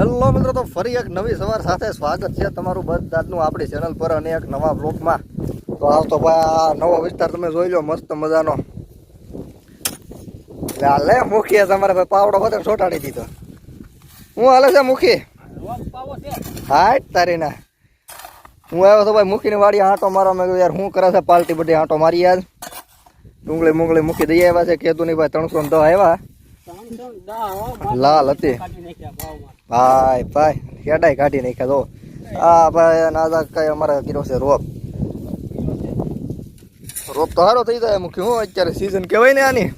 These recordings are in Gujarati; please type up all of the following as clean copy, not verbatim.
હેલો મિત્રો, તો ફરી એક નવી સવાર સાથે સ્વાગત છે તમારું બધાનું આપણી ચેનલ પર અને એક નવા બ્લોગમાં. તો આવ તો ભાઈ આ નવો વિસ્તાર તમે જોઈ લો, મસ્ત મજાનો. લે મુખી તમારે ભાઈ પાવડો બધો ચોટાડી દીધો. હું હાલે છે મુખી? હા તારી ના હું આવ્યો તો ભાઈ મૂકીને વાડી આંટો મારવા. મેં યાર શું કરે છે પાર્ટી બધી આંટો મારી આજ. ડુંગળી મુંગળી મૂકી દઈ આવ્યા છે. કેતું નહીં ભાઈ 310 આવ્યા. લાલ હતી ભાઈ ભાઈ હેડાઈ કાઢી નાખ્યા. તો હા ભાઈ નાદા કઈ અમારે કીધો છે રોપ. રોપ તો સારો થઈ જાય મુખ્ય. હું અત્યારે સીઝન કહેવાય ને આની.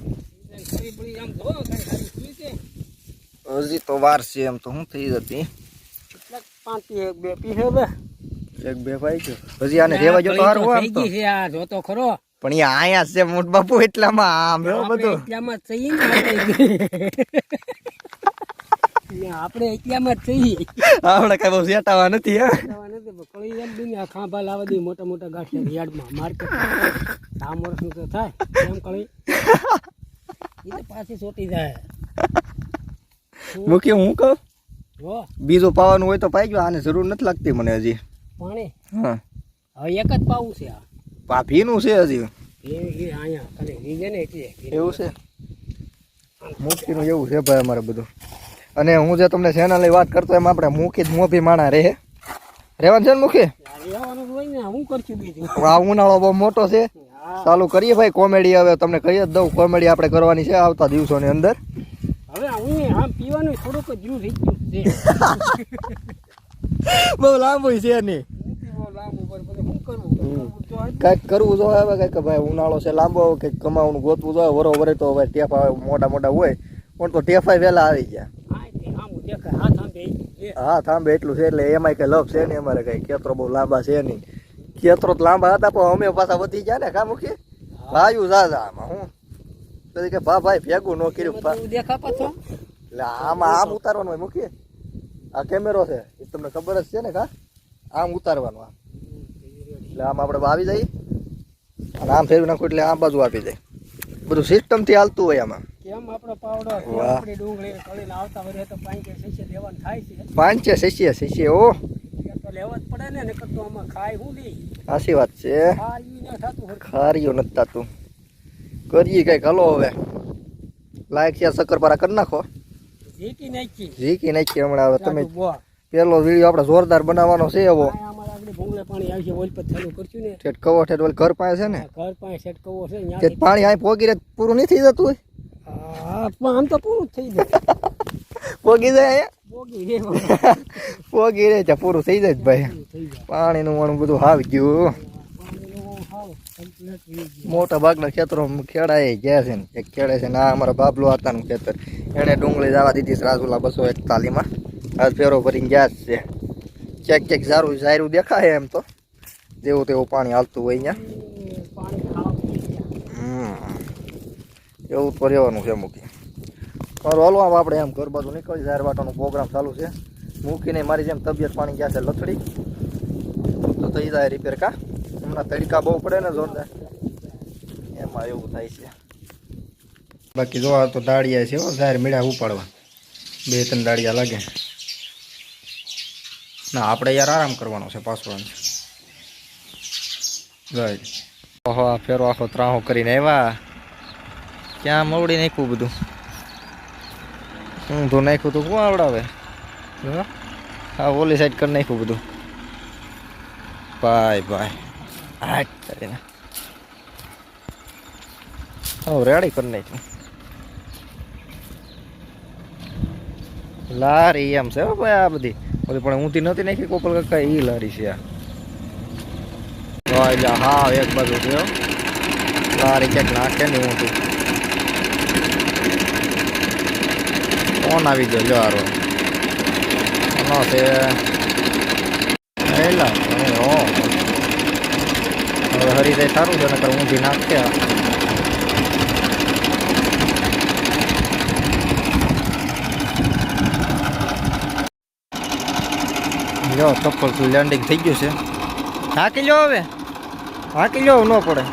હજી તો વાર છે એમ તો શું થઈ જતી. એક બે ભાઈ છે હજી આને રેવા જો તો સારું હોય તો. જોતો ખરો પણ એ આયા છે મોટ બાપુ એટલામાં આમ બધું એટલામાં થઈ ને આપણે એટલામાં જ થઈ. આપણે કઈ બહુ સેટાવા નથી. હા ખાંભા લાવવા દે મોટા મોટા ગાંઠિયા યાર્ડમાં માર્કેટ 3 વર્ષનું તો થાય એમ કળી એ પાછી સોટી જાય. મૂકી હું કહું હો બીજું પાવાનું હોય તો પાઈ ગયો. આને જરૂર નથી લાગતી મને હજી. પાણી હા હવે એક જ પાવું છે. આ પાપીનું છે હજી. એ અહીંયા ખાલી રીજે ને એટલે એવું છે મૂકીનું એવું છે ભાઈ અમારે બધું. અને હું જે તમને ચેનલની વાત કરતો એમ આપણે મૂકી જ મોભી માણા રહે રેવાનું છે ને મૂકી. રહેવાનું હોય ને હું કરશું બીજું. આ ઉનાળો બહુ મોટો છે. ચાલુ કરીએ ભાઈ કોમેડી. હવે તમને કહી જ દઉં કોમેડી આપણે કરવાની છે આવતા દિવસોની અંદર. હવે હું આમ પીવાનું થોડુંક જ્યુસ થઈ ગયું છે. બહુ લાંબુ છે નહીં. કઈક કરવું જોઈએ હવે. કઈક ભાઈ ઉનાળો છે લાંબો. કઈક કમાવાનું ગોતવું જોઈએ. વરો વરે તો ભાઈ ટેફા મોટા મોટા હોય પણ તો ટેફા વહેલા આવી ગયા. હા થાંભે એટલું છે એટલે એમાં કઈ લપ છે ને અમારે કઈ ખેતરો બહુ લાંબા છે નહીં. ખેતરો તો લાંબા હતા પણ અમે પાછા વધી ગયા ને કા મૂકી ભાઈ દાદા આમાં હું પછી કે ભાઈ ભેગું ન કર્યું. એટલે આમાં આમ ઉતારવાનું હોય મૂકીએ. આ કેમેરો છે એ તમને ખબર જ છે ને કા આમ ઉતારવાનું. આમ એટલે આમ આપણે આવી જાય અને આમ ફેરવી નાખું એટલે આમ બાજુ આપી જાય. બધું સિસ્ટમથી હાલતું હોય આમાં. કેમ આપણો પાવડો આપણી ડુંગળી કળીને આવતા વર્ષે તો 5-6 લેવાનું થાય છે. 5-6 ઓ તો લેવા જ પડે ને નકર તો આમાં ખાય હું દી. સાચી વાત છે. ખારીયું નથી થતું. કરીએ કઈક હલો હવે. લાઈક શેર શક્કરપારા કરી નાખો. ઝીકી નાખી હમણાં. હવે તમે પેલો વિડીયો આપણે જોરદાર બનાવવાનો છે એવો. પાણી આવશે ઓલ પર ચાલુ કરશું ને ઠેઠ કવો ઠેઠ ઓલ ઘર પાસે છે ને. ઘર પાસે સેટ કવો છે ઠેઠ પાણી અહીં પોગી રહે પૂરું નહીં થઈ જતું હોય. આમ તો પૂરું થઈ જાય. પોગી જાય પોગી રહે છે પૂરું થઈ જાય ભાઈ. પાણીનું વણું બધું આવી ગયું. મોટા ભાગના ખેતરો ખેડાય ગયા છે ને. એક ખેડે છે ને આ અમારા બાબલો હતાનું ખેતર. એને ડુંગળી જવા દીધી છે રાજુલા 241માં. આજ ફેરો ભરીને ગયા જ છે. ક્યાંક ક્યાંક સારું સારું દેખાય એમ તો જેવું તેવું પાણી હાલતું હોય અહીંયા. એવું તો રહેવાનું છે મૂકી. મારું હલવા આપણે એમ ઘર બાજુ નીકળી જાહેર વાટાનો પ્રોગ્રામ ચાલુ છે. મૂકીને મારી જેમ તબિયત પાણી ગયા છે લથડી તો થઈ જાય રિપેર. કા હમણાં તડકા બહુ પડે ને જોરદાર એમાં એવું થાય છે. બાકી જોવા તો દાળિયા છે જાહેર મીડા ઉપાડવા 2-3 દાળિયા લાગે ના. આપણે યાર આરામ કરવાનો છે પાછો. ઓહો આ ફેરો આખો ત્રાહો કરીને આવ્યા. ક્યાં મવડી નાખ્યું બધું. ઊંધું નાખ્યું તું કોણ આવડાવે. હા ઓલી સાઈડ કરી નાખ્યું બધું. ભાઈ હાટ કરીને રેડી કરી નાખ્યું. લારી એમ છે ભાઈ આ બધી પણ ઊંધી નથી નાખી. કોપલ કાકા ઈ લારી છે આ. હા એક બાજુ છે લારી ક્યાંક નાખે ને ઊંધી. ફોન આવી ગયો જો હારો એનો છે. હવે હરી જાય સારું છે નકર ઊંધી નાખશે. જો ચપ્પલ લેન્ડિંગ થઈ ગયું છે. હાકી લો હવે હાકી લો ન પડે.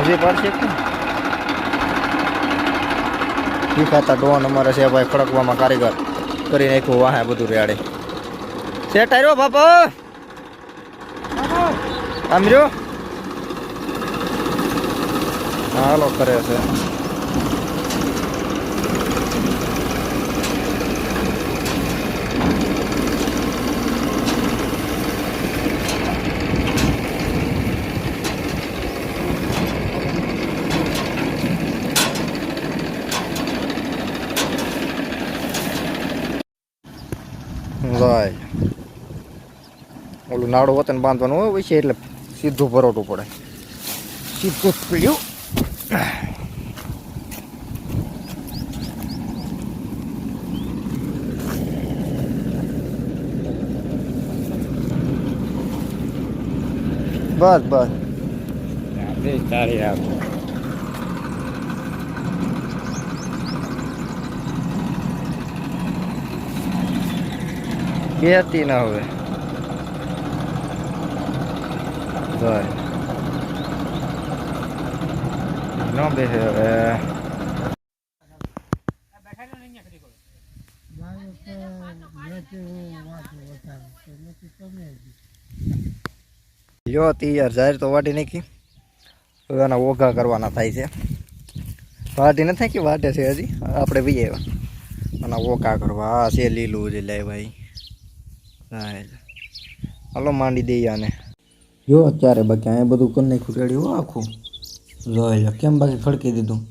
હજી પડશે શીખાતા ડોન અમારે છે ભાઈ ખડકવામાં કારીગર કરી નાખ્યું વાહે બધું રેડે સેટ આવ્યો બાપા આમ રહ્યો હાલો કરે છે જાય ઓલું નાડું વતન બાંધવાનું હોય છે એટલે સીધું ભરોટું પડે સીધું જ પીડ્યું બસ બસ તારી આવ બેતી ના હવે જાય ન બેસે હવે લ્યો યાર જાહેર તો વાટી નાખી હવે એના ઓઘા કરવાના થાય છે વાટી નથી નાખી વાટે છે હજી આપણે બી આવ્યા અને ઓઘા કરવા આ છે લીલું જ લે ભાઈ હાલો માંડી દઈએ આને જો અત્યારે બાકી અહીંયા બધું કરી નાખ્યું રેડી હો આખું જોઈ લો કેમ બાકી ખડકી દીધું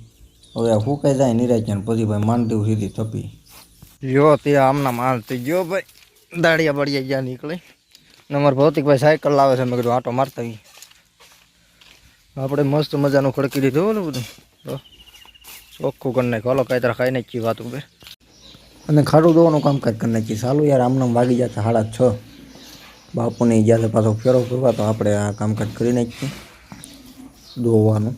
હવે આ ફૂંકાઈ જાય નિરાજ પછી ભાઈ માંડી દેવું સીધી થપી જો તે આમના માલ થઈ ગયો ભાઈ દાડિયા બળિયા ગયા નીકળે અમારા ભૌતિકભાઈ સાયકલ લાવે છે મેં કીધું આટો મારતા આપણે મસ્ત મજાનું ખડકી દીધું ને બધું તો ચોખ્ખું કરી નાખ્યું હાલો કાંઈ તારા ખાઈ નાખીએ વાત ઉપર અને ખાડું ધોવાનું કામકાજ કરી નાખીએ સાલું યાર આમનામ વાગી જતા 6:30 બાપુને ગયા પાછો ફેરો કરવા તો આપણે આ કામકાજ કરી નાખીએ ધોવાનું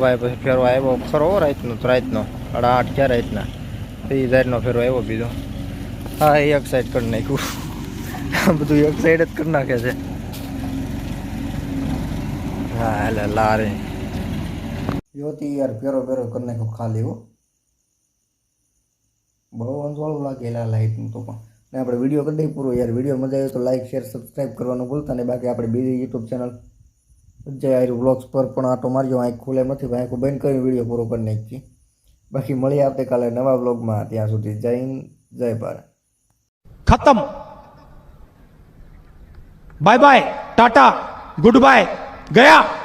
ભાઈ પછી ફેરો આવ્યો ખરો રાતનો 8:30 ક્યાં રાતના 30,000નો ફેરો આવ્યો બીજો હા એક સાઈડ કરી નાખ્યું બધું એક સાઈડ જ કરી નાખે છે હા એટલે લારે જોતી યાર ફેરો કરી નાખ્યો ખાલી હો બહુ અંજવાળું લાગે લાઇટનું તો પણ ને આપણે વિડીયો કરી દઈએ પૂરો યાર વિડીયો મજા આવે તો લાઈક શેર સબસ્ક્રાઈબ કરવાનું ભૂલતા નહીં બાકી આપણે બીજી યુટ્યુબ ચેનલ જય આયુ વ્લોગ્સ પર પણ આટો મારજો આંખ ખુલે નથી ભાઈ આંખ બંધ કરી વિડીયો પૂરો કરી નાખીએ બાકી મળીએ આવતીકાલે નવા વ્લોગમાં ત્યાં સુધી જય હિન્દ જય ભારત खत्म bye bye tata goodbye गया।